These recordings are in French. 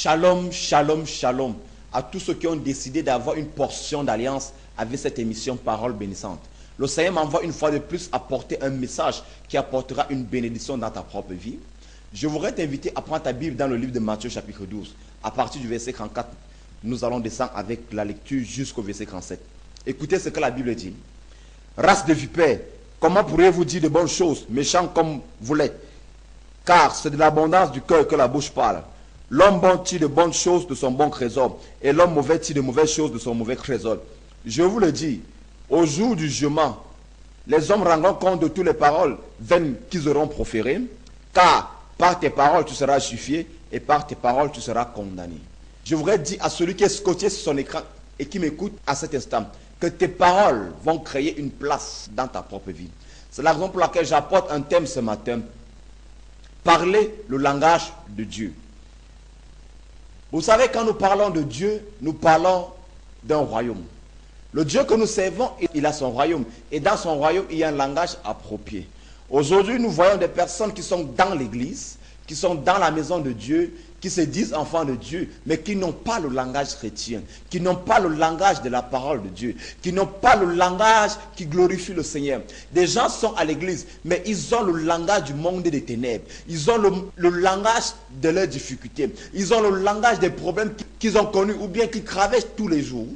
Shalom, shalom, shalom à tous ceux qui ont décidé d'avoir une portion d'alliance avec cette émission Parole bénissante. Le Seigneur m'envoie une fois de plus apporter un message qui apportera une bénédiction dans ta propre vie. Je voudrais t'inviter à prendre ta Bible dans le livre de Matthieu chapitre 12. À partir du verset 34, nous allons descendre avec la lecture jusqu'au verset 37. Écoutez ce que la Bible dit. Race de vipères, comment pourriez-vous dire de bonnes choses, méchants comme vous l'êtes? Car c'est de l'abondance du cœur que la bouche parle. L'homme bon tire de bonnes choses de son bon trésor, et l'homme mauvais tire de mauvaises choses de son mauvais trésor. Je vous le dis, au jour du jugement, les hommes rendront compte de toutes les paroles vaines qu'ils auront proférées, car par tes paroles tu seras justifié, et par tes paroles tu seras condamné. Je voudrais dire à celui qui est scotché sur son écran et qui m'écoute à cet instant, que tes paroles vont créer une place dans ta propre vie. C'est la raison pour laquelle j'apporte un thème ce matin. Parler le langage de Dieu. Vous savez, quand nous parlons de Dieu, nous parlons d'un royaume. Le Dieu que nous servons, il a son royaume. Et dans son royaume, il y a un langage approprié. Aujourd'hui, nous voyons des personnes qui sont dans l'église, qui sont dans la maison de Dieu, qui se disent enfants de Dieu, mais qui n'ont pas le langage chrétien, qui n'ont pas le langage de la parole de Dieu, qui n'ont pas le langage qui glorifie le Seigneur. Des gens sont à l'église, mais ils ont le langage du monde des ténèbres. Ils ont le langage de leurs difficultés. Ils ont le langage des problèmes qu'ils ont connus ou bien qu'ils traversent tous les jours.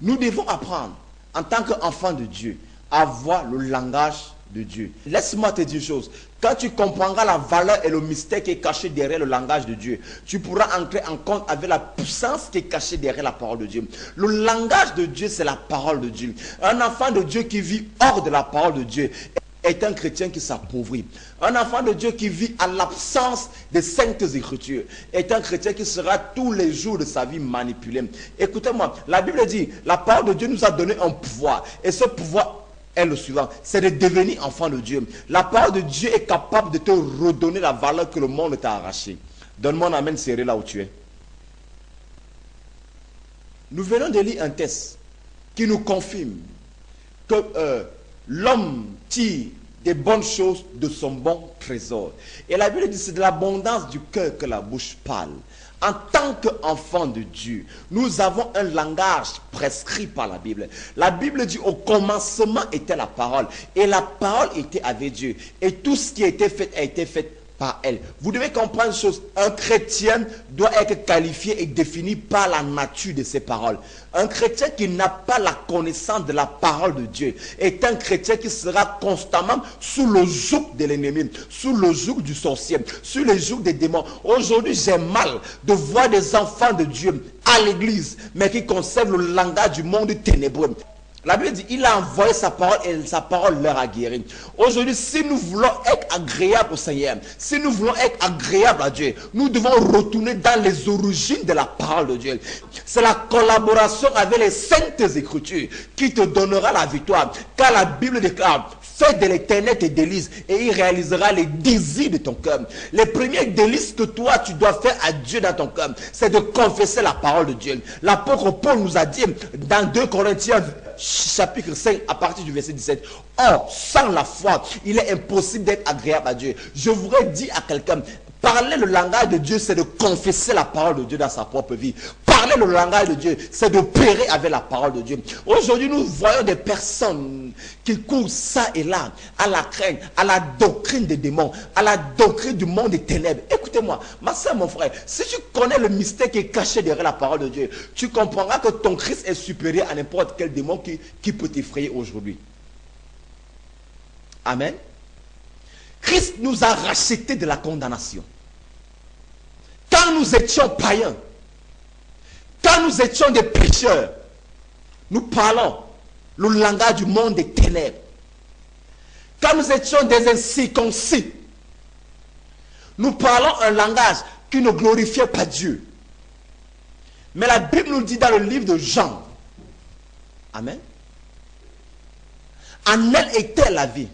Nous devons apprendre, en tant qu'enfants de Dieu, à avoir le langage de Dieu. Laisse-moi te dire une chose. Quand tu comprendras la valeur et le mystère qui est caché derrière le langage de Dieu, tu pourras entrer en compte avec la puissance qui est cachée derrière la parole de Dieu. Le langage de Dieu, c'est la parole de Dieu. Un enfant de Dieu qui vit hors de la parole de Dieu est un chrétien qui s'appauvrit. Un enfant de Dieu qui vit à l'absence des saintes écritures est un chrétien qui sera tous les jours de sa vie manipulé. Écoutez-moi, la Bible dit, la parole de Dieu nous a donné un pouvoir. Et ce pouvoir est le suivant, c'est de devenir enfant de Dieu. La parole de Dieu est capable de te redonner la valeur que le monde t'a arrachée. Donne-moi un amen serré là où tu es. Nous venons de lire un texte qui nous confirme que l'homme tire des bonnes choses de son bon trésor. Et la Bible dit, c'est de l'abondance du cœur que la bouche parle. En tant qu'enfant de Dieu, nous avons un langage prescrit par la Bible. La Bible dit, au commencement était la parole. Et la parole était avec Dieu. Et tout ce qui a été fait par elle. Vous devez comprendre une chose. Un chrétien doit être qualifié et défini par la nature de ses paroles. Un chrétien qui n'a pas la connaissance de la parole de Dieu est un chrétien qui sera constamment sous le joug de l'ennemi, sous le joug du sorcier, sous le joug des démons. Aujourd'hui, j'ai mal de voir des enfants de Dieu à l'église, mais qui conservent le langage du monde ténébreux. La Bible dit, il a envoyé sa parole et sa parole leur a guéri. Aujourd'hui, si nous voulons être agréables au Seigneur, si nous voulons être agréables à Dieu, nous devons retourner dans les origines de la parole de Dieu. C'est la collaboration avec les saintes écritures qui te donnera la victoire. Car la Bible déclare, fais de l'Éternel tes délices et il réalisera les désirs de ton cœur. Les premiers délices que toi tu dois faire à Dieu dans ton cœur, c'est de confesser la parole de Dieu. L'apôtre Paul nous a dit dans 2 Corinthiens chapitre 5 à partir du verset 17, or sans la foi il est impossible d'être agréable à Dieu. Je voudrais dire à quelqu'un, parler le langage de Dieu, c'est de confesser la parole de Dieu dans sa propre vie. Parler le langage de Dieu, c'est d'opérer avec la parole de Dieu. Aujourd'hui, nous voyons des personnes qui courent ça et là, à la crainte, à la doctrine des démons, à la doctrine du monde des ténèbres. Écoutez-moi, ma soeur, mon frère, si tu connais le mystère qui est caché derrière la parole de Dieu, tu comprendras que ton Christ est supérieur à n'importe quel démon qui peut t'effrayer aujourd'hui. Amen. Christ nous a rachetés de la condamnation. Quand nous étions païens, quand nous étions des pécheurs, nous parlons le langage du monde des ténèbres. Quand nous étions des incirconcis, nous parlons un langage qui ne glorifiait pas Dieu. Mais la Bible nous dit dans le livre de Jean, amen, en elle était la vie.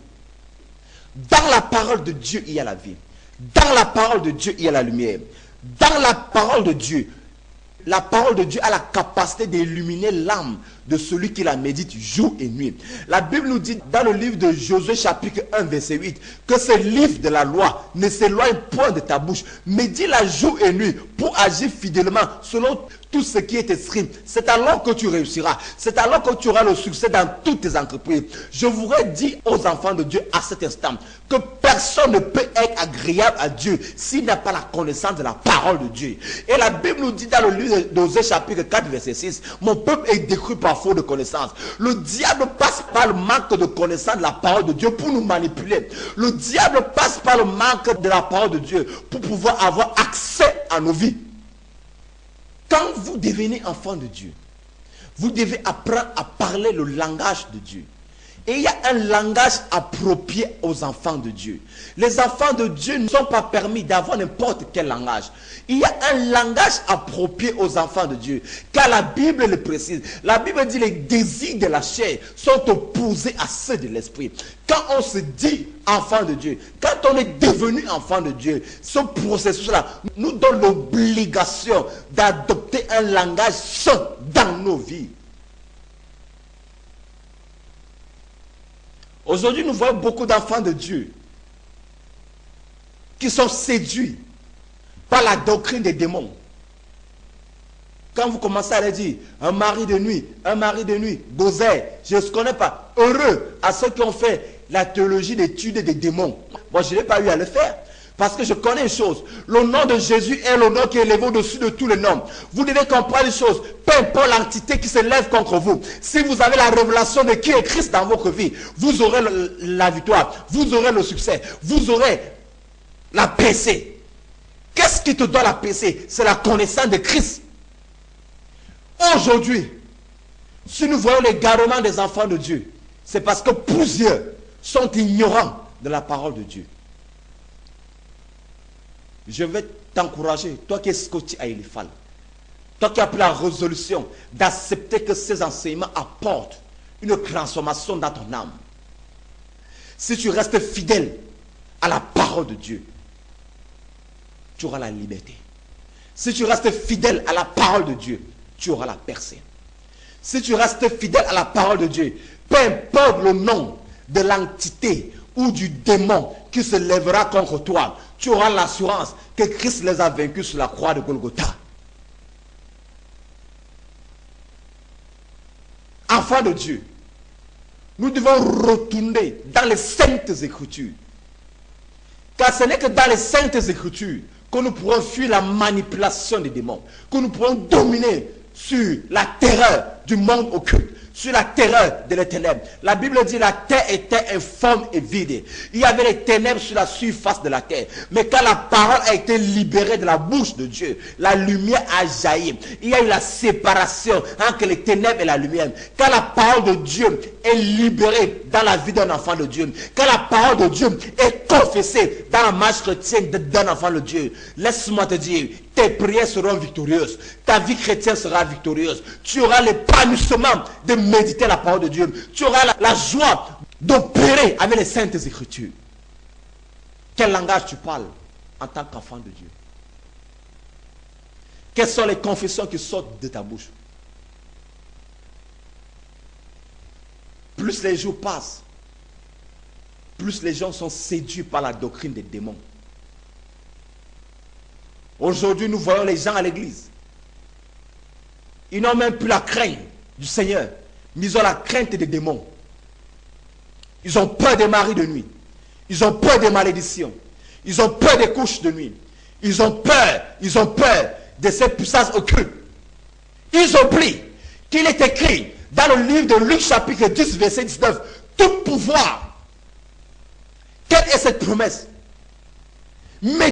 Dans la parole de Dieu, il y a la vie. Dans la parole de Dieu, il y a la lumière. Dans la parole de Dieu a la capacité d'illuminer l'âme de celui qui la médite jour et nuit. La Bible nous dit dans le livre de Josué chapitre 1 verset 8 que ce livre de la loi ne s'éloigne point de ta bouche. Médite-la jour et nuit pour agir fidèlement selon tout ce qui est écrit. C'est alors que tu réussiras. C'est alors que tu auras le succès dans toutes tes entreprises. Je voudrais dire aux enfants de Dieu à cet instant que personne ne peut être agréable à Dieu s'il n'a pas la connaissance de la parole de Dieu. Et la Bible nous dit dans le livre d'Osée chapitre 4 verset 6, mon peuple est détruit par faute de connaissance. Le diable passe par le manque de connaissance de la parole de Dieu pour nous manipuler. Le diable passe par le manque de la parole de Dieu pour pouvoir avoir accès à nos vies. Quand vous devenez enfant de Dieu, vous devez apprendre à parler le langage de Dieu. Et il y a un langage approprié aux enfants de Dieu. Les enfants de Dieu ne sont pas permis d'avoir n'importe quel langage. Il y a un langage approprié aux enfants de Dieu. Car la Bible le précise. La Bible dit les désirs de la chair sont opposés à ceux de l'esprit. Quand on se dit enfant de Dieu, quand on est devenu enfant de Dieu, ce processus-là nous donne l'obligation d'adopter un langage sain dans nos vies. Aujourd'hui, nous voyons beaucoup d'enfants de Dieu qui sont séduits par la doctrine des démons. Quand vous commencez à leur dire, un mari de nuit, Bozé, je ne connais pas. Heureux à ceux qui ont fait la théologie d'études des démons. Moi, je n'ai pas eu à le faire. Parce que je connais une chose. Le nom de Jésus est le nom qui est élevé au-dessus de tous les noms. Vous devez comprendre une chose. Peu importe l'entité qui se lève contre vous. Si vous avez la révélation de qui est Christ dans votre vie, vous aurez la victoire. Vous aurez le succès. Vous aurez la paix. Qu'est-ce qui te donne la paix? C'est la connaissance de Christ. Aujourd'hui, si nous voyons l'égarement des enfants de Dieu, c'est parce que plusieurs sont ignorants de la parole de Dieu. Je vais t'encourager, toi qui es scotché à Eliphal, toi qui as pris la résolution d'accepter que ces enseignements apportent une transformation dans ton âme. Si tu restes fidèle à la parole de Dieu, tu auras la liberté. Si tu restes fidèle à la parole de Dieu, tu auras la percée. Si tu restes fidèle à la parole de Dieu, peu importe le nom de l'entité ou du démon qui se lèvera contre toi, tu auras l'assurance que Christ les a vaincus sur la croix de Golgotha. Enfants de Dieu, nous devons retourner dans les saintes écritures. Car ce n'est que dans les saintes écritures que nous pourrons fuir la manipulation des démons, que nous pourrons dominer sur la terreur du monde occulte, sur la terreur de les ténèbres. La Bible dit la terre était informe et vide. Il y avait les ténèbres sur la surface de la terre. Mais quand la parole a été libérée de la bouche de Dieu, la lumière a jailli. Il y a eu la séparation entre les ténèbres et la lumière. Quand la parole de Dieu est libérée dans la vie d'un enfant de Dieu, quand la parole de Dieu est confessée dans la marche chrétienne d'un enfant de Dieu, laisse-moi te dire, tes prières seront victorieuses. Ta vie chrétienne sera victorieuse. Tu auras l'épanouissement de méditer la parole de Dieu. Tu auras la joie d'opérer avec les saintes écritures. Quel langage tu parles en tant qu'enfant de Dieu? Quelles sont les confessions qui sortent de ta bouche? Plus les jours passent, plus les gens sont séduits par la doctrine des démons. Aujourd'hui, nous voyons les gens à l'église. Ils n'ont même plus la crainte du Seigneur, mais ils ont la crainte des démons. Ils ont peur des maris de nuit. Ils ont peur des malédictions. Ils ont peur des couches de nuit. Ils ont peur de ces puissances occultes. Ils oublient qu'il est écrit dans le livre de Luc chapitre 10 verset 19, tout pouvoir. Quelle est cette promesse? Mais